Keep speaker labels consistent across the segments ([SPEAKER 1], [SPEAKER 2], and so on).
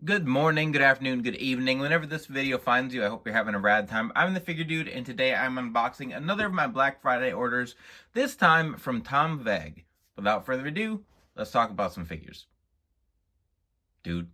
[SPEAKER 1] Good morning, good afternoon, good evening. Whenever this video finds you, I hope you're having a rad time. I'm the Figure Dude, and today I'm unboxing another of my Black Friday orders, this time from Tom Veg. Without further ado, let's talk about some figures. Dude.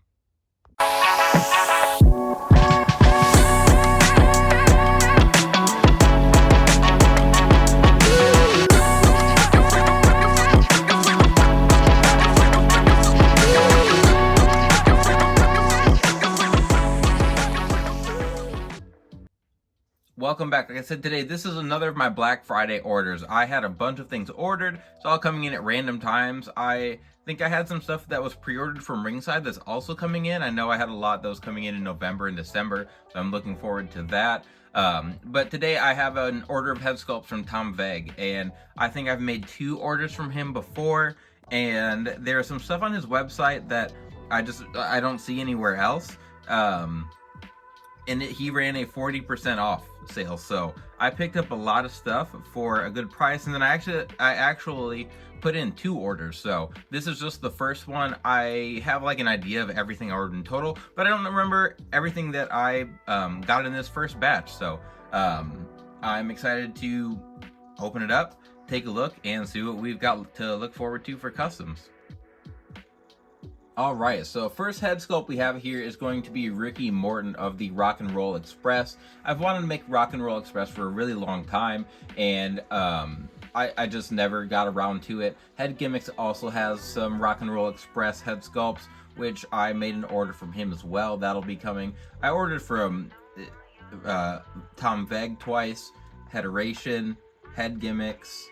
[SPEAKER 1] Welcome back. Like I said, today this is another of my Black Friday orders. I had a bunch of things ordered. It's all coming in at random times. I think I had some stuff that was pre-ordered from Ringside that's also coming in. I know I had a lot that was coming in November and December, so I'm looking forward to that. But today I have an order of Headsculpt from Tom Veg, and I think I've made 2 orders from him before, and there's some stuff on his website that I don't see anywhere else. And he ran a 40% off sale, so I picked up a lot of stuff for a good price, and then I actually put in 2 orders. So this is just the first one. I have like an idea of everything I ordered in total, but I don't remember everything that I got in this first batch. So I'm excited to open it up, take a look, and see what we've got to look forward to for customs. Alright, so first head sculpt we have here is going to be Ricky Morton of the Rock and Roll Express. I've wanted to make Rock and Roll Express for a really long time, and I just never got around to it. Head Gimmicks also has some Rock and Roll Express head sculpts, which I made an order from him as well. That'll be coming. I ordered from Tom Veg twice, Headeration, Head Gimmicks.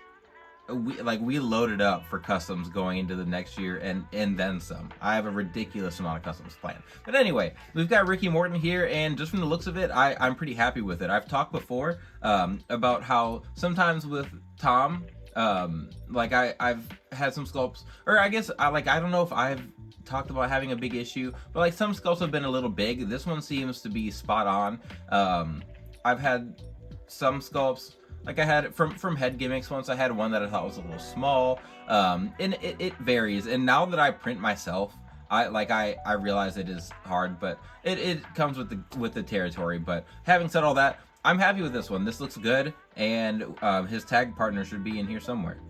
[SPEAKER 1] We loaded up for customs going into the next year and then some. I have a ridiculous amount of customs planned. But anyway, we've got Ricky Morton here, and just from the looks of it, I'm pretty happy with it. I've talked before about how sometimes with Tom, I've had some sculpts, or I guess I don't know if I've talked about having a big issue, but like some sculpts have been a little big. This one seems to be spot on. I've had some sculpts. Like I had from Head Gimmicks once, I had one that I thought was a little small, and it varies. And now that I print myself, I realize it is hard, but it comes with the territory. But having said all that, I'm happy with this one. This looks good, and his tag partner should be in here somewhere.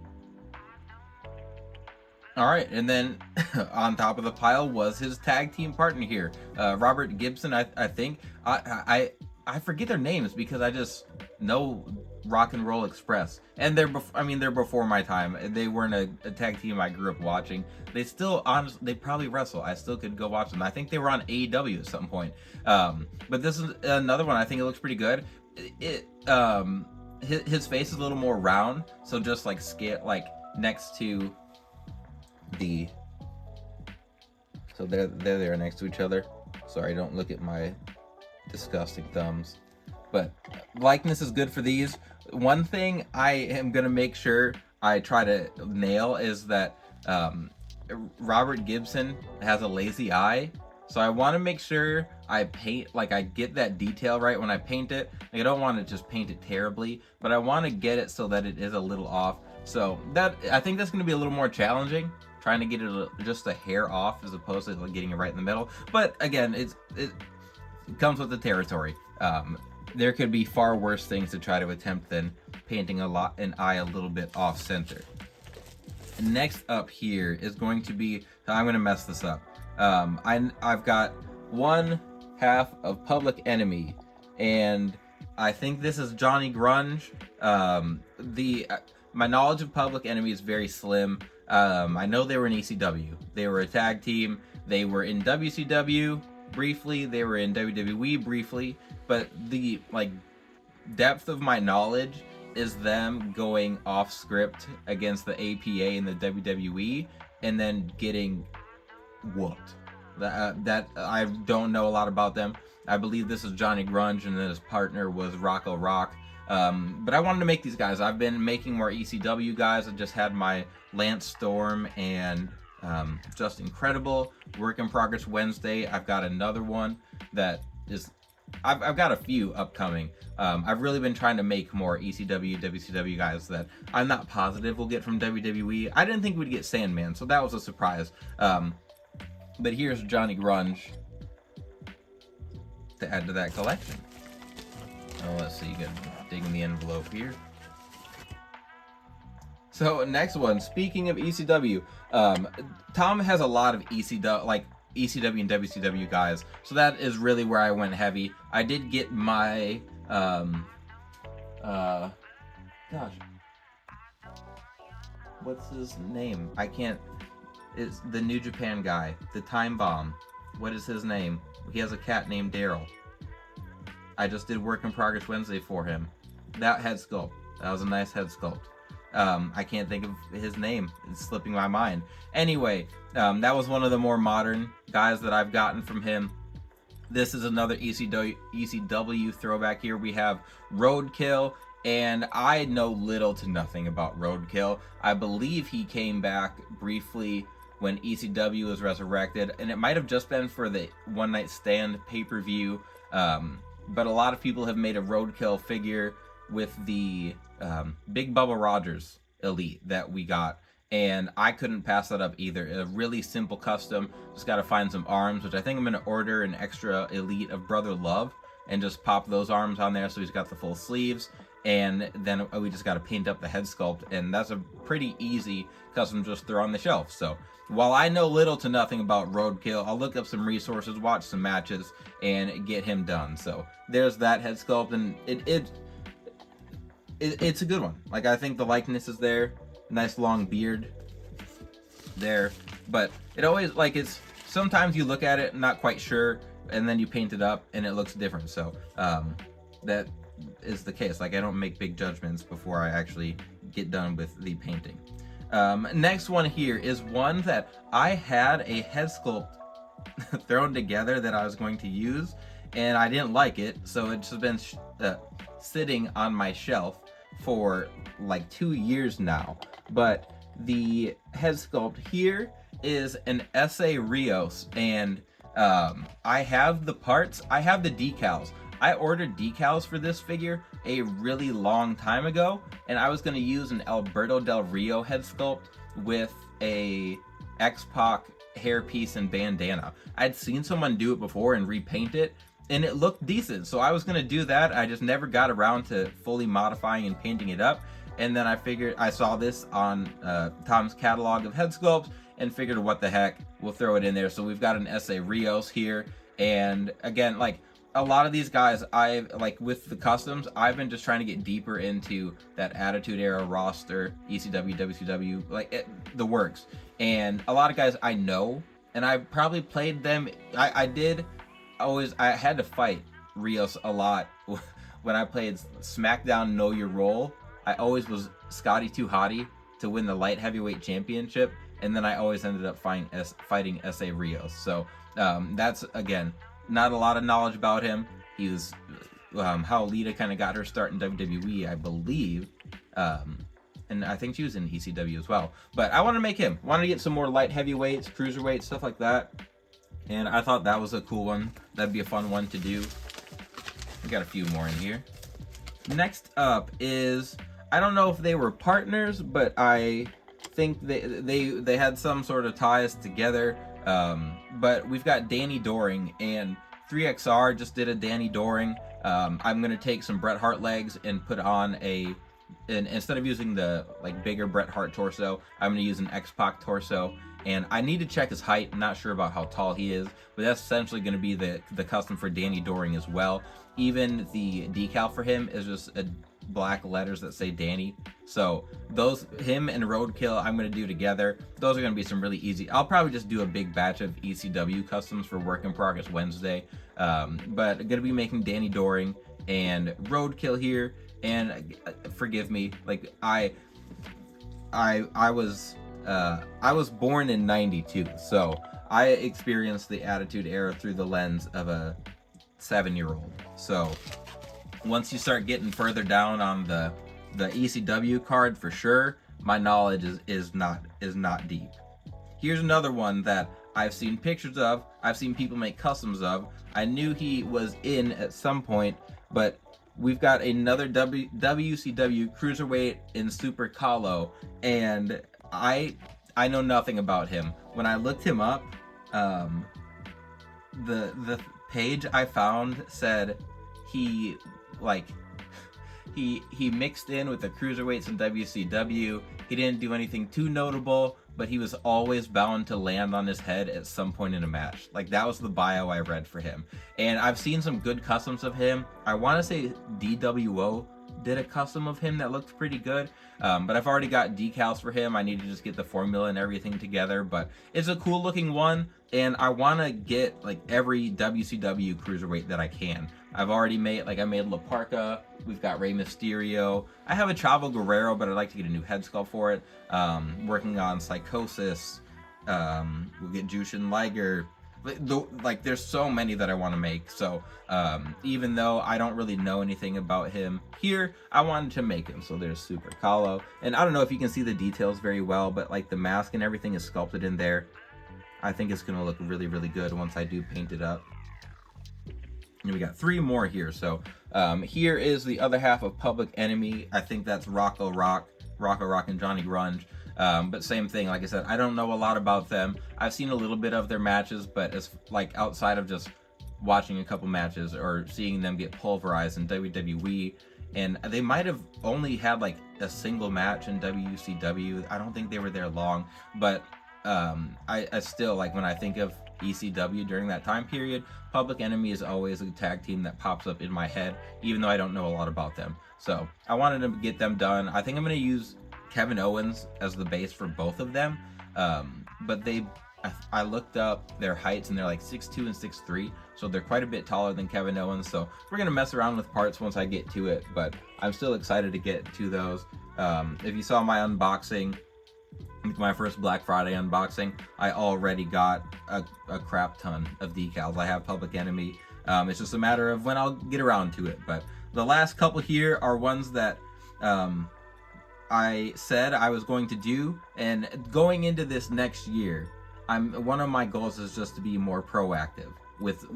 [SPEAKER 1] All right, and then on top of the pile was his tag team partner here, Robert Gibson. I think I forget their names because I just know Rock and Roll Express, and they're before my time. They weren't a tag team I grew up watching. They still they probably wrestle. I still could go watch them. I think they were on AEW at some point. But this is another one. I think it looks pretty good. His face is a little more round, so just like scale next to the. So they're there next to each other. Sorry, don't look at my disgusting thumbs. But likeness is good for these. One thing I am gonna make sure I try to nail is that Robert Gibson has a lazy eye, so I want to make sure I paint, I get that detail right when I paint it. I don't want to just paint it terribly, but I want to get it so that it is a little off. So I think that's gonna be a little more challenging, trying to get it just a hair off as opposed to getting it right in the middle. But again, it comes with the territory. There could be far worse things to try to attempt than painting an eye a little bit off center. Next up here is going to be, I'm going to mess this up. I've got one half of Public Enemy, and I think this is Johnny Grunge. My knowledge of Public Enemy is very slim. I know they were in ECW. They were a tag team. They were in WCW briefly. They were in WWE briefly. But the depth of my knowledge is them going off script against the APA and the WWE and then getting whooped. That I don't know a lot about them. I believe this is Johnny Grunge, and then his partner was Rocco Rock. But I wanted to make these guys. I've been making more ECW guys. I just had my Lance Storm and Just Incredible work in progress Wednesday. I've got another one that is. I've got a few upcoming. I've really been trying to make more ECW, WCW guys that I'm not positive we'll get from WWE. I didn't think we'd get Sandman, so that was a surprise. But here's Johnny Grunge. to add to that collection. Oh, let's see, you can dig in the envelope here. So next one, speaking of ECW, Tom has a lot of ECW, like ECW and WCW guys, so that is really where I went heavy. I did get my, gosh, what's his name? I can't, it's the New Japan guy, the Time Bomb. What is his name? He has a cat named Daryl. I just did Work in Progress Wednesday for him. That head sculpt, that was a nice head sculpt. I can't think of his name. It's slipping my mind. Anyway, that was one of the more modern guys that I've gotten from him. This is another ECW throwback here. We have Roadkill, and I know little to nothing about Roadkill. I believe he came back briefly when ECW was resurrected, and it might have just been for the One Night Stand pay-per-view, but a lot of people have made a Roadkill figure with the Big Bubba Rogers Elite that we got, and I couldn't pass that up either. A really simple custom, just got to find some arms, which I think I'm going to order an extra Elite of Brother Love and just pop those arms on there so he's got the full sleeves, and then we just got to paint up the head sculpt, and that's a pretty easy custom just throw on the shelf. So while I know little to nothing about Roadkill, I'll look up some resources, watch some matches, and get him done. So there's that head sculpt, and it's a good one. Like, I think the likeness is there, nice long beard there, but it always, like, it's sometimes you look at it not quite sure, and then you paint it up and it looks different. So that is the case. Like, I don't make big judgments before I actually get done with the painting. Next one here is one that I had a head sculpt thrown together that I was going to use, and I didn't like it, so it's just been sitting on my shelf for like 2 years now. But the head sculpt here is an Essa Rios, and I have the parts, I have the decals. I ordered decals for this figure a really long time ago, and I was going to use an Alberto Del Rio head sculpt with a X-Pac hairpiece and bandana. I'd seen someone do it before and repaint it, and it looked decent, so I was going to do that. I just never got around to fully modifying and painting it up, and then I figured, I saw this on Tom's catalog of head sculpts and figured, what the heck, we'll throw it in there. So we've got an Essa Rios here, and again, like, a lot of these guys, like with the customs, I've been just trying to get deeper into that Attitude Era roster, ECW, WCW, like the works. And a lot of guys I know, and I probably played them. I had to fight Rios a lot when I played SmackDown Know Your Role. I always was Scotty Too Hottie to win the light heavyweight championship, and then I always ended up fighting Essa Rios. So that's, again, not a lot of knowledge about him. He was how Lita kind of got her start in WWE, I believe, and I think she was in ECW as well. But I want to make him. Want to get some more light heavyweights, cruiserweights, stuff like that. And I thought that was a cool one. That'd be a fun one to do. We got a few more in here. Next up is, I don't know if they were partners, but I think they had some sort of ties together. But we've got Danny Doring, and 3XR just did a Danny Doring. I'm gonna take some Bret Hart legs and put on and instead of using the like bigger Bret Hart torso, I'm gonna use an X-Pac torso. And I need to check his height. I'm not sure about how tall he is, but that's essentially going to be the custom for Danny Doring as well. Even the decal for him is just black letters that say Danny. So those, him and Roadkill, I'm going to do together. Those are going to be some really easy. I'll probably just do a big batch of ECW customs for Work in Progress Wednesday. But I'm going to be making Danny Doring and Roadkill here. And forgive me, like I was born in '92, so I experienced the Attitude Era through the lens of a 7-year-old. So once you start getting further down on the ECW card, for sure, my knowledge is not deep. Here's another one that I've seen pictures of. I've seen people make customs of. I knew he was in at some point, but we've got another WCW Cruiserweight in Super Calo, and I know nothing about him. When I looked him up, the page I found said he like he mixed in with the cruiserweights in WCW. He didn't do anything too notable, but he was always bound to land on his head at some point in a match. Like, that was the bio I read for him. And I've seen some good customs of him. I want to say DWO did a custom of him that looked pretty good, but I've already got decals for him. I need to just get the formula and everything together, but it's a cool looking one, and I want to get like every WCW cruiserweight that I can. I've already made, like, I made La Parka, we've got Rey Mysterio, I have a Chavo Guerrero, but I'd like to get a new head sculpt for it. Working on Psychosis, we'll get Jushin Liger. Like, there's so many that I want to make, so even though I don't really know anything about him here, I wanted to make him. So there's Super Kahlo, and I don't know if you can see the details very well, but like the mask and everything is sculpted in there. I think it's gonna look really, really good once I do paint it up. And we got 3 more here. So here is the other half of Public Enemy. I think that's Rocco Rock, and Johnny Grunge. But same thing, like I said, I don't know a lot about them. I've seen a little bit of their matches, but it's like outside of just watching a couple matches or seeing them get pulverized in WWE, and they might have only had like a single match in WCW. I don't think they were there long, but I still, like, when I think of ECW during that time period, Public Enemy is always a tag team that pops up in my head, even though I don't know a lot about them. So I wanted to get them done. I think I'm going to use Kevin Owens as the base for both of them, but I looked up their heights and they're like 6'2" and 6'3", so they're quite a bit taller than Kevin Owens. So we're gonna mess around with parts once I get to it, but I'm still excited to get to those. If you saw my unboxing, my first Black Friday unboxing, I already got a crap ton of decals. I have Public Enemy. It's just a matter of when I'll get around to it, but the last couple here are ones that I said I was going to do, and going into this next year, one of my goals is just to be more proactive with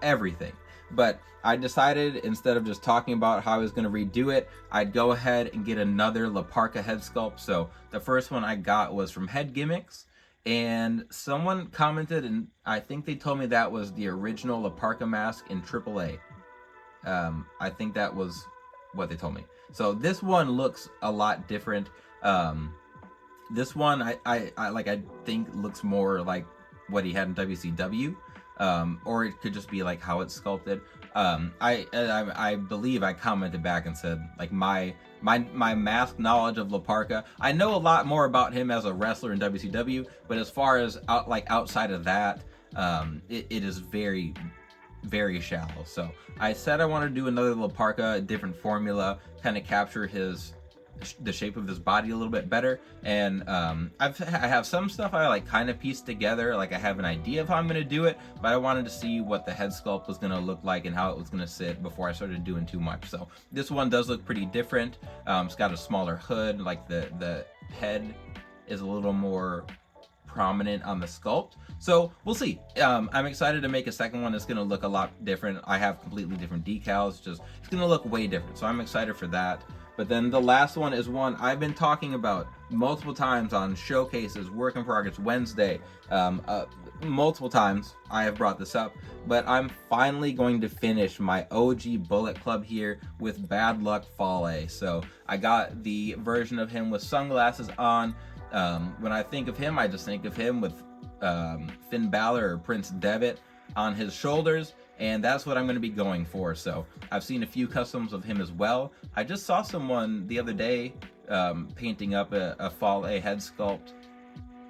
[SPEAKER 1] everything. But I decided, instead of just talking about how I was going to redo it, I'd go ahead and get another La Parka head sculpt. So the first one I got was from Head Gimmicks, and someone commented, and I think they told me that was the original La Parka mask in AAA. I think that was what they told me. So this one looks a lot different. This one I think looks more like what he had in WCW, or it could just be like how it's sculpted. I believe I commented back and said, like, my mask knowledge of La Parka, I know a lot more about him as a wrestler in WCW, but as far as outside of that, it is very, very shallow. So I said I want to do another La Parka, a different formula, kind of capture the shape of his body a little bit better. And I have some stuff I like kind of pieced together. Like, I have an idea of how I'm going to do it, but I wanted to see what the head sculpt was going to look like and how it was going to sit before I started doing too much. So this one does look pretty different. It's got a smaller hood, like the head is a little more prominent on the sculpt. So we'll see. I'm excited to make a second one that's going to look a lot different. I have completely different decals, just it's going to look way different. So I'm excited for that. But then the last one is one I've been talking about multiple times on showcases, Work in Progress Wednesday. Multiple times I have brought this up, but I'm finally going to finish my OG Bullet Club here with Bad Luck Fale. So I got the version of him with sunglasses on. When I think of him, I just think of him with Finn Balor or Prince Devitt on his shoulders, and that's what I'm going to be going for. So I've seen a few customs of him as well. I just saw someone the other day painting up a Fale head sculpt,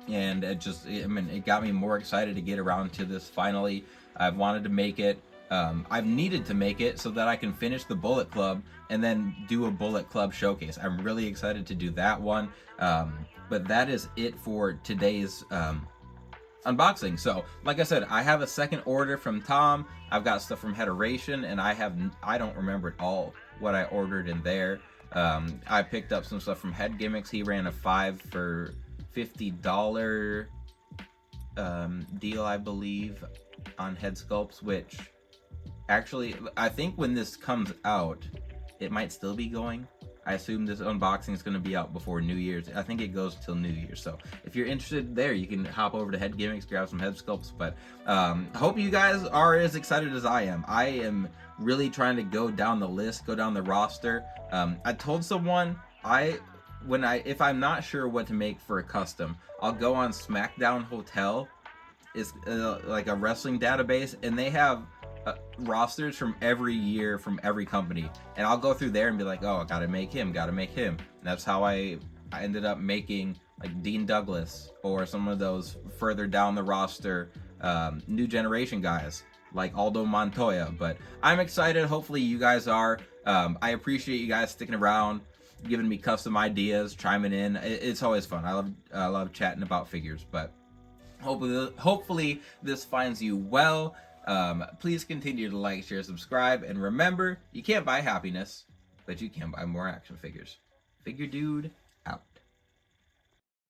[SPEAKER 1] and it got me more excited to get around to this finally. I've wanted to make it. I've needed to make it so that I can finish the Bullet Club and then do a Bullet Club showcase. I'm really excited to do that one. But that is it for today's unboxing. So like I said, I have a second order from Tom. I've got stuff from Heteration, and I don't remember at all what I ordered in there. I picked up some stuff from Head Gimmicks. He ran a 5 for $50 deal, I believe, on head sculpts, which actually I think when this comes out it might still be going. I assume this unboxing is going to be out before New Year's. I think it goes till New Year's. So if you're interested there, you can hop over to Head Gimmicks, grab some Headsculpts. But I hope you guys are as excited as I am. I am really trying to go down the list, go down the roster. I told someone if I'm not sure what to make for a custom, I'll go on SmackDown Hotel. It's like a wrestling database, and they have rosters from every year from every company, and I'll go through there and be like, oh, I gotta make him. And that's how I ended up making like Dean Douglas or some of those further down the roster new generation guys like Aldo Montoya. But I'm excited. Hopefully you guys are. I appreciate you guys sticking around, giving me custom ideas, chiming in. It's always fun. I love chatting about figures. But hopefully this finds you well. Please continue to like, share, subscribe, and remember, you can't buy happiness, but you can buy more action figures. Figure Dude